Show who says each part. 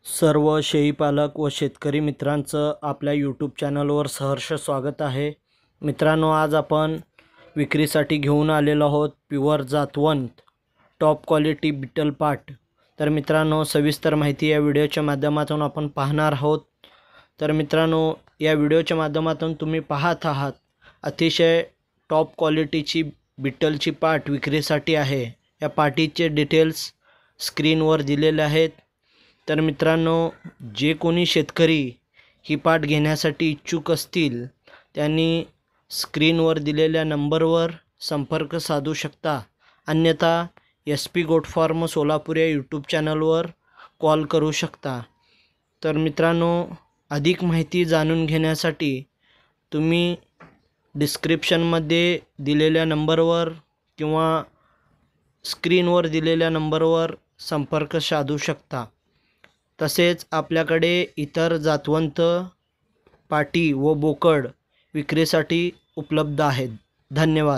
Speaker 1: सर्व शेळीपालक व शेतकरी मित्रांचं आपल्या यूट्यूब चॅनलवर सहर्ष स्वागत आहे। मित्रांनो, आज आपण विक्रीसाठी घेऊन आलेलो आहोत प्युअर जातवंत टॉप क्वालिटी बिटल पाट। तर मित्रांनो, सविस्तर माहिती या व्हिडिओच्या माध्यमातून आपण पाहणार आहोत। तर मित्रांनो, या व्हिडिओच्या माध्यमातून तुम्ही पाहत आहात अतिशय टॉप क्वालिटीची बिटलची पाट विक्रीसाठी आहे। या पाटीचे डिटेल्स स्क्रीनवर दिलेले आहेत। तर मित्रांनो, जे कोणी शेतकरी ही पाट घेण्यासाठी इच्छुक असतील त्यांनी स्क्रीनवर दिलेल्या नंबरवर संपर्क साधू शकता, अन्यथा SP गोट फार्म सोलापूर या यूट्यूब चॅनलवर कॉल करू शकता। तर मित्रांनो, अधिक माहिती जाणून घेण्यासाठी तुम्ही डिस्क्रिप्शनमध्ये दिलेल्या नंबरवर किंवा स्क्रीनवर दिलेल्या नंबरवर संपर्क साधू शकता। तसेच आपल्याकडे इतर जातवंत पाटी व बोकड विक्रीसाठी उपलब्ध आहेत। धन्यवाद।